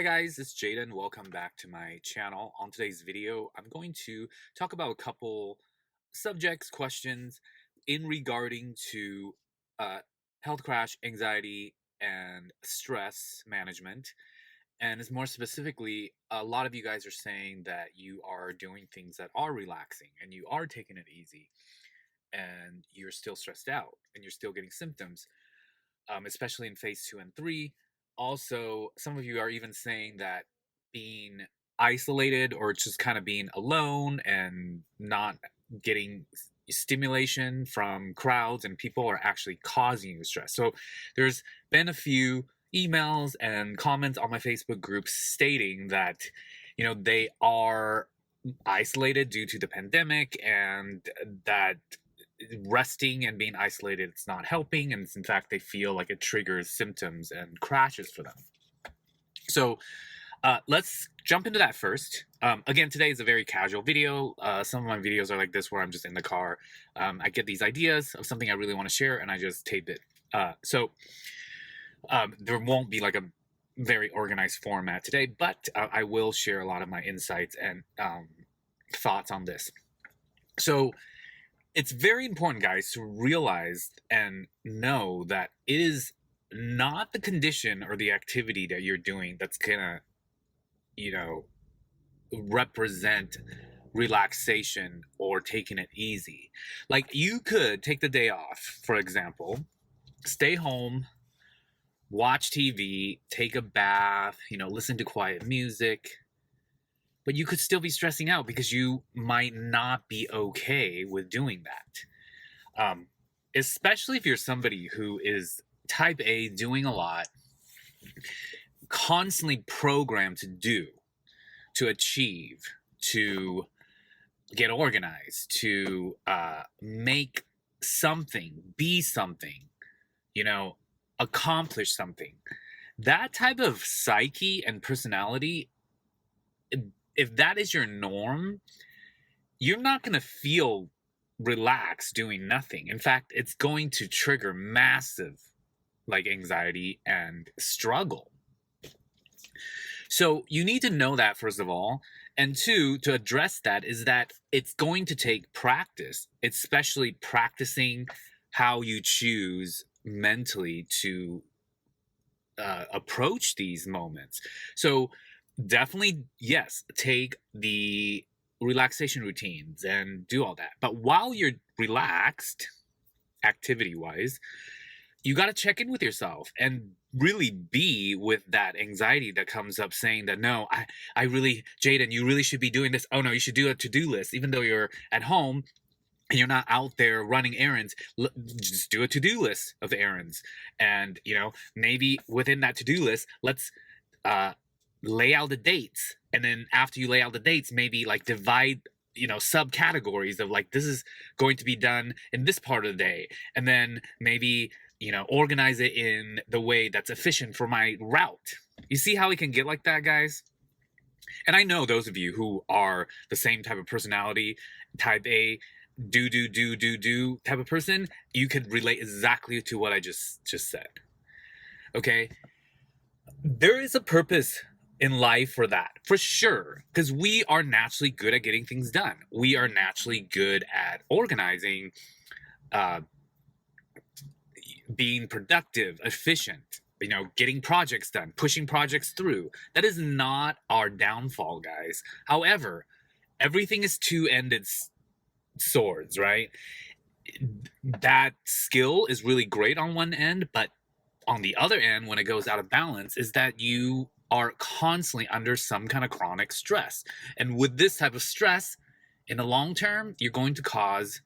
Hi guys, it's Jaden. Welcome back to my channel. On today's video, I'm going to talk about a couple subjects, questions in regarding to uh, health crash, anxiety, and stress management. And it's more specifically, a lot of you guys are saying that you are doing things that are relaxing and you are taking it easy and you're still stressed out and you're still getting symptoms, especially in phase 2 and 3. Also, some of you are even saying that being isolated or just kind of being alone and not getting stimulation from crowds and people are actually causing you stress. So there's been a few emails and comments on my Facebook group stating that, they are isolated due to the pandemic and that resting and being isolated, it's not helping, and in fact they feel like it triggers symptoms and crashes for them. So let's jump into that first. Again, today is a very casual video. Some of my videos are like this where I'm just in the car. I get these ideas of something I really want to share and I just tape it. So there won't be like a very organized format today, but I will share a lot of my insights and thoughts on this. So it's very important, guys, to realize and know that it is not the condition or the activity that you're doing that's gonna, represent relaxation or taking it easy. Like, you could take the day off, for example, stay home, watch TV, take a bath, listen to quiet music, but you could still be stressing out because you might not be okay with doing that. Especially if you're somebody who is type A, doing a lot, constantly programmed to do, to achieve, to get organized, to make something, be something, accomplish something. That type of psyche and personality, if that is your norm, you're not going to feel relaxed doing nothing. In fact, it's going to trigger massive anxiety and struggle. So you need to know that, first of all. And two, to address that is that it's going to take practice, especially practicing how you choose mentally to approach these moments. So definitely, yes, take the relaxation routines and do all that. But while you're relaxed, activity-wise, you got to check in with yourself and really be with that anxiety that comes up saying that, no, I really, Jaden, you really should be doing this. Oh no, you should do a to-do list. Even though you're at home and you're not out there running errands, just do a to-do list of errands. And, maybe within that to-do list, let's lay out the dates. And then after you lay out the dates, maybe divide, subcategories of this is going to be done in this part of the day. And then maybe, organize it in the way that's efficient for my route. You see how it can get like that, guys? And I know those of you who are the same type of personality, type A, do type of person, you could relate exactly to what I just said. Okay? There is a purpose in life for that, for sure, because we are naturally good at getting things done. We are naturally good at organizing, being productive, efficient, getting projects done, pushing projects through. That is not our downfall, guys. However, everything is two-ended swords, right? That skill is really great on one end, but on the other end, when it goes out of balance, is that you are constantly under some kind of chronic stress. And with this type of stress, in the long term, you're going to cause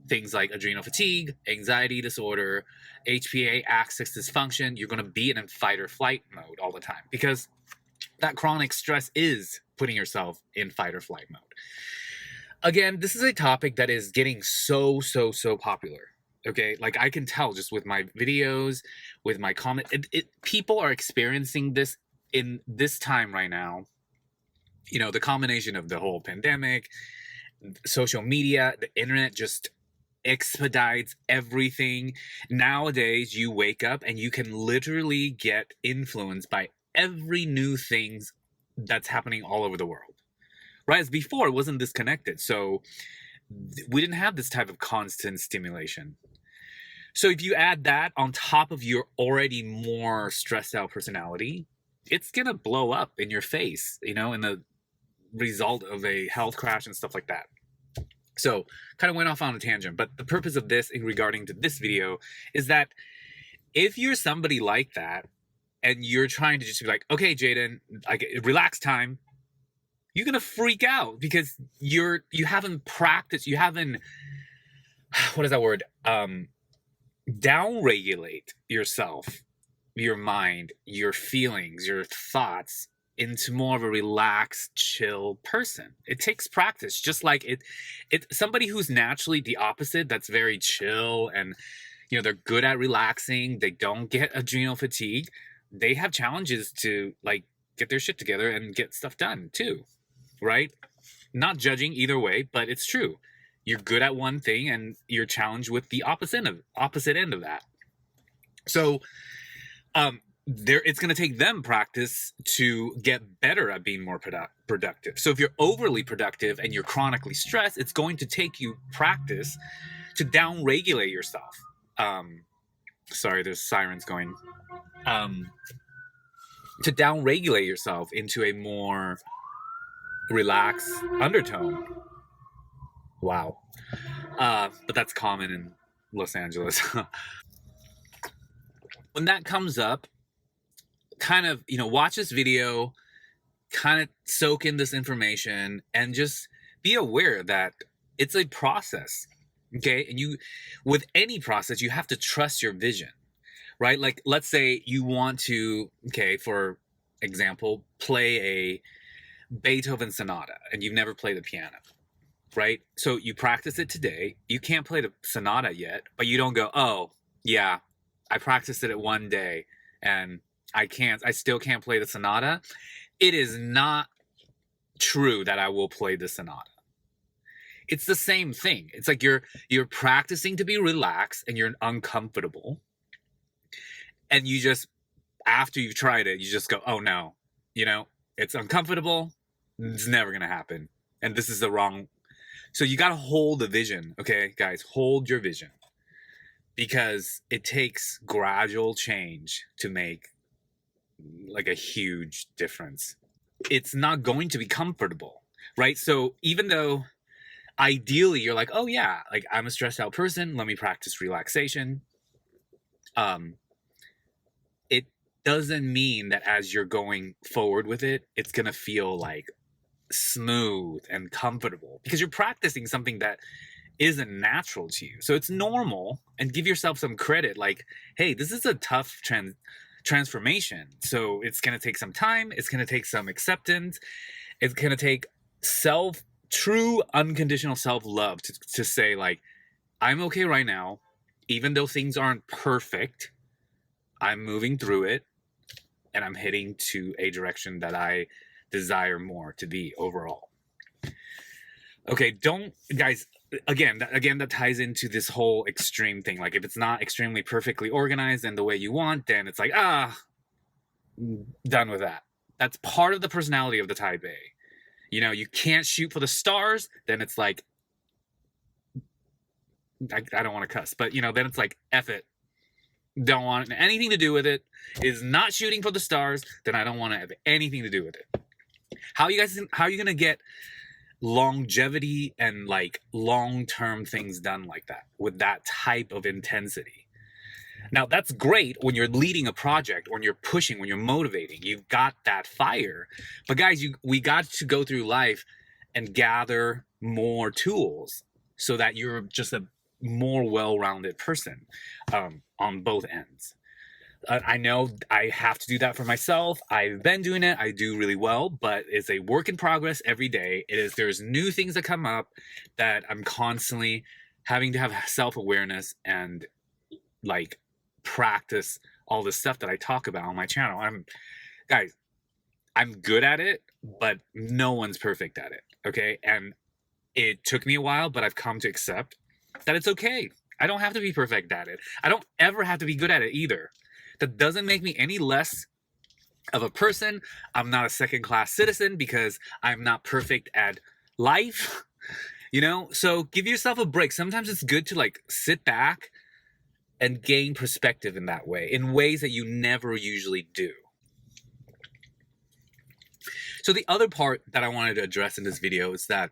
things like adrenal fatigue, anxiety disorder, HPA axis dysfunction. You're going to be in fight or flight mode all the time because that chronic stress is putting yourself in fight or flight mode. Again, this is a topic that is getting so popular. Okay, I can tell just with my videos, with my comment, people are experiencing this in this time right now. The combination of the whole pandemic, social media, the internet just expedites everything. Nowadays, you wake up and you can literally get influenced by every new things that's happening all over the world. Right? As before, it wasn't disconnected. So we didn't have this type of constant stimulation. So if you add that on top of your already more stressed out personality, it's going to blow up in your face, in the result of a health crash and stuff like that. So kind of went off on a tangent, but the purpose of this in regarding to this video is that if you're somebody like that and you're trying to just be like, okay, Jaden, relax time, you're going to freak out because you haven't practiced, you haven't, what is that word? Downregulate yourself, your mind, your feelings, your thoughts into more of a relaxed, chill person. It takes practice, just like it somebody who's naturally the opposite, that's very chill and they're good at relaxing, they don't get adrenal fatigue, they have challenges to like get their shit together and get stuff done too, right? Not judging either way, but it's true. You're good at one thing and you're challenged with the opposite end of that. So it's going to take them practice to get better at being more productive. So if you're overly productive and you're chronically stressed, it's going to take you practice to downregulate yourself. Sorry, there's sirens going. To downregulate yourself into a more relaxed undertone. Wow. But that's common in Los Angeles. When that comes up, kind of, watch this video, kind of soak in this information, and just be aware that it's a process, okay? And with any process, you have to trust your vision, right? Like, let's say you want to, okay, for example, play a Beethoven sonata, and you've never played the piano, right? So you practice it today. You can't play the sonata yet, but you don't go, oh, yeah, I practiced it one day, and I still can't play the sonata. It is not true that I will play the sonata. It's the same thing. It's like you're practicing to be relaxed and you're uncomfortable. And you just, after you've tried it, you just go, oh no, it's uncomfortable. It's never going to happen. And this is the wrong. So you got to hold the vision. Okay, guys, hold your vision, because it takes gradual change to make like a huge difference. It's not going to be comfortable, right? So even though ideally you're like, oh yeah, like I'm a stressed out person, let me practice relaxation. It doesn't mean that as you're going forward with it, it's going to feel like smooth and comfortable, because you're practicing something that isn't natural to you. So it's normal, and give yourself some credit. Like, hey, this is a tough transformation. So it's going to take some time. It's going to take some acceptance. It's going to take true unconditional self-love to say, like, I'm okay right now. Even though things aren't perfect, I'm moving through it, and I'm heading to a direction that I desire more to be overall. Okay, guys, again, that ties into this whole extreme thing. Like, if it's not extremely perfectly organized and the way you want, then it's like, done with that. That's part of the personality of the type A. You can't shoot for the stars, then it's like, I don't want to cuss, but then it's like, F it. Don't want anything to do with it. Is not shooting for the stars, then I don't want to have anything to do with it. How are you going to get longevity and like long-term things done like that with that type of intensity? Now, that's great when you're leading a project, when you're pushing, when you're motivating, you've got that fire. But guys, we got to go through life and gather more tools so that you're just a more well-rounded person on both ends. I know I have to do that for myself. I've been doing it. I do really well, but it's a work in progress every day. There's new things that come up that I'm constantly having to have self-awareness and like practice all the stuff that I talk about on my channel. I'm good at it, but no one's perfect at it. Okay. And it took me a while, but I've come to accept that it's okay. I don't have to be perfect at it. I don't ever have to be good at it either. That doesn't make me any less of a person. I'm not a second-class citizen because I'm not perfect at life, you know? So give yourself a break. Sometimes it's good to like sit back and gain perspective in that way, in ways that you never usually do. So the other part that I wanted to address in this video is that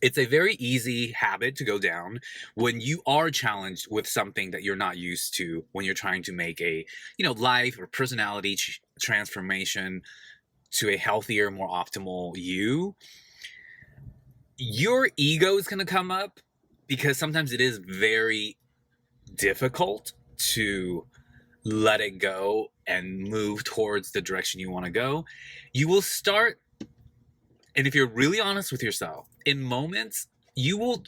it's a very easy habit to go down when you are challenged with something that you're not used to, when you're trying to make a, life or personality transformation to a healthier, more optimal you. Your ego is going to come up because sometimes it is very difficult to let it go and move towards the direction you want to go. You will start, and if you're really honest with yourself, in moments, you'll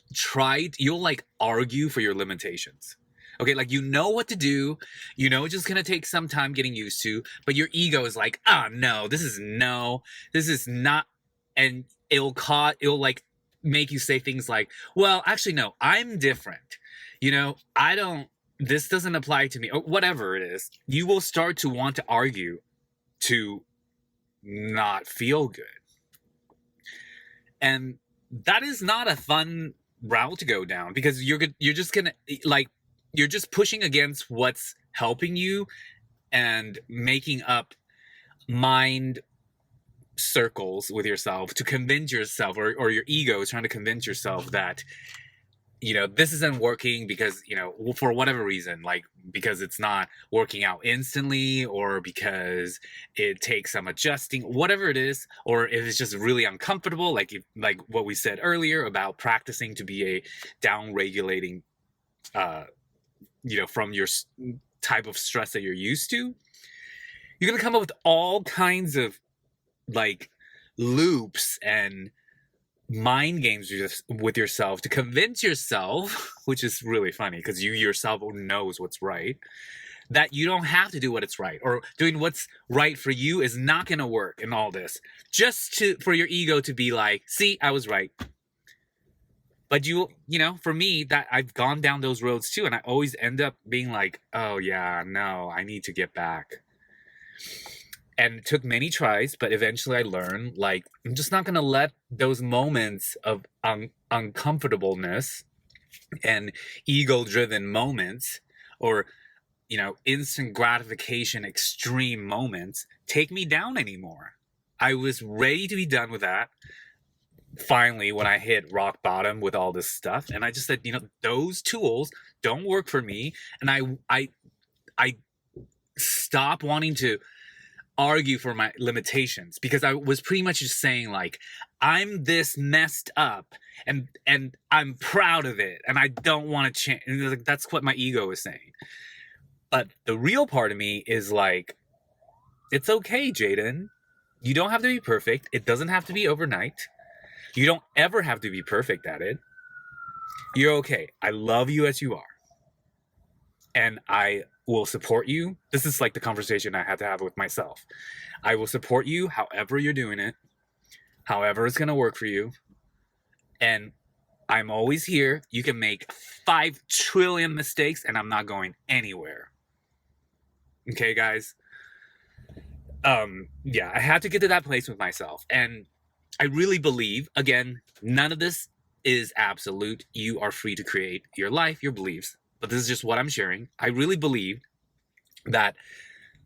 like argue for your limitations. Okay, like you know what to do, it's just gonna take some time getting used to, but your ego is like, no, this is not, and it'll like make you say things like, well, actually, no, I'm different. This doesn't apply to me, or whatever it is. You will start to want to argue to not feel good. And that is not a fun route to go down, because you're just gonna, like, you're just pushing against what's helping you and making up mind circles with yourself to convince yourself, or your ego is trying to convince yourself that this isn't working because, for whatever reason, like because it's not working out instantly, or because it takes some adjusting, whatever it is, or if it's just really uncomfortable, like what we said earlier about practicing to be a down-regulating, from your type of stress that you're used to. You're going to come up with all kinds of like loops and mind games with yourself to convince yourself, which is really funny because you yourself knows what's right, that you don't have to do what it's right, or doing what's right for you is not going to work in all this, just for your ego to be like, see, I was right. But for me, that I've gone down those roads too, and I always end up being like, oh yeah, no, I need to get back. And it took many tries, but eventually I learned, like, I'm just not going to let those moments of uncomfortableness and ego-driven moments, or, instant gratification, extreme moments, take me down anymore. I was ready to be done with that, finally, when I hit rock bottom with all this stuff. And I just said, those tools don't work for me. And I stopped wanting to argue for my limitations, because I was pretty much just saying, like, I'm this messed up and I'm proud of it and I don't want to change. And like, that's what my ego is saying. But the real part of me is like, it's okay, Jaden. You don't have to be perfect. It doesn't have to be overnight. You don't ever have to be perfect at it. You're okay. I love you as you are. And I will support you. This is like the conversation I had to have with myself. I will support you however you're doing it, however it's going to work for you. And I'm always here. You can make 5 trillion mistakes and I'm not going anywhere. Okay, guys? Yeah, I had to get to that place with myself. And I really believe, again, none of this is absolute. You are free to create your life, your beliefs. But this is just what I'm sharing. I really believe that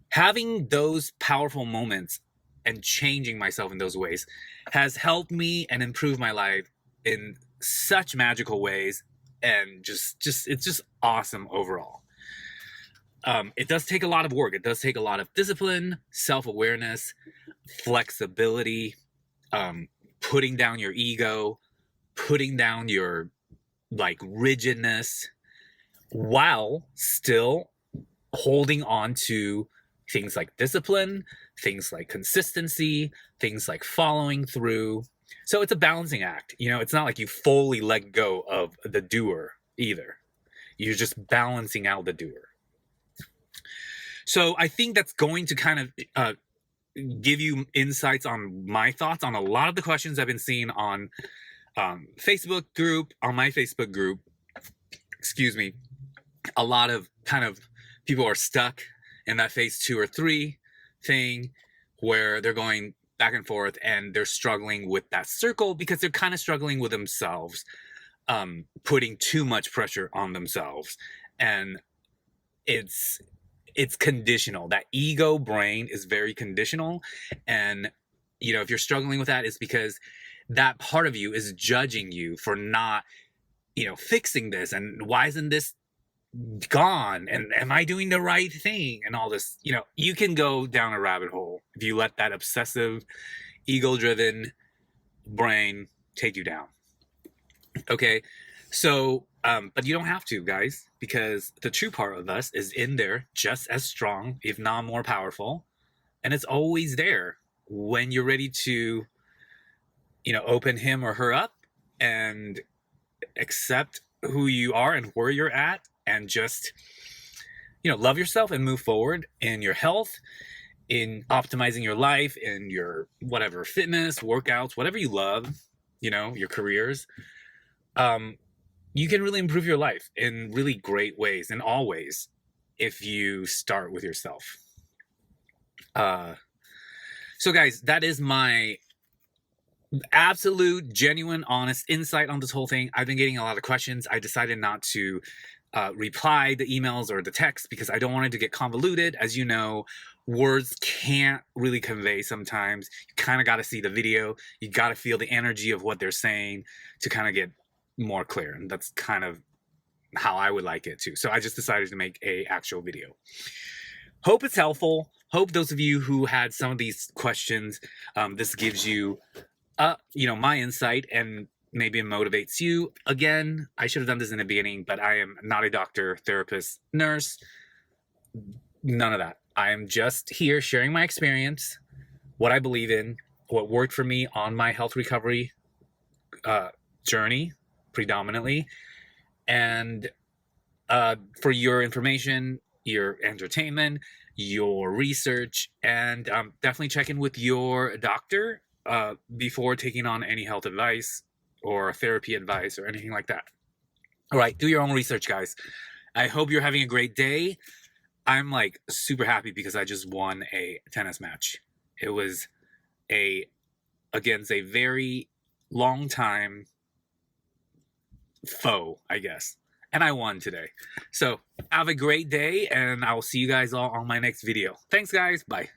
having those powerful moments and changing myself in those ways has helped me and improved my life in such magical ways, and just it's just awesome overall. It does take a lot of work. It does take a lot of discipline, self-awareness, flexibility, putting down your ego, putting down your like rigidness, while still holding on to things like discipline, things like consistency, things like following through. So it's a balancing act. It's not like you fully let go of the doer either. You're just balancing out the doer. So I think that's going to kind of give you insights on my thoughts on a lot of the questions I've been seeing on Facebook group, on my Facebook group. Excuse me. A lot of kind of people are stuck in that phase 2 or 3, thing where they're going back and forth and they're struggling with that circle because they're kind of struggling with themselves, putting too much pressure on themselves. And it's conditional. That ego brain is very conditional. And, you know, if you're struggling with that, it's because that part of you is judging you for not, you know, fixing this. And why isn't this gone? And am I doing the right thing? And all this, you know, you can go down a rabbit hole if you let that obsessive, ego-driven brain take you down. Okay, so, but you don't have to, guys, because the true part of us is in there just as strong, if not more powerful. And it's always there when you're ready to, you know, open him or her up and accept who you are and where you're at, and just, you know, love yourself and move forward in your health, in optimizing your life, in your whatever, fitness, workouts, whatever you love, you know, your careers. You can really improve your life in really great ways, in all ways, if you start with yourself. So guys, that is my absolute, genuine, honest insight on this whole thing. I've been getting a lot of questions. I decided not to reply the emails or the text because I don't want it to get convoluted. As you know, words can't really convey sometimes. You kind of got to see the video. You got to feel the energy of what they're saying to kind of get more clear. And that's kind of how I would like it too. So I just decided to make a actual video. Hope it's helpful. Hope those of you who had some of these questions, this gives you, you know, my insight, and maybe it motivates you. Again, I should have done this in the beginning, but I am not a doctor, therapist, nurse, none of that. I am just here sharing my experience, what I believe in, what worked for me on my health recovery journey, predominantly. And for your information, your entertainment, your research, and definitely check in with your doctor before taking on any health advice or therapy advice or anything like that. All right, do your own research, guys. I hope you're having a great day. I'm like super happy because I just won a tennis match. It was against a very long time foe, I guess. And I won today. So have a great day, and I will see you guys all on my next video. Thanks, guys. Bye.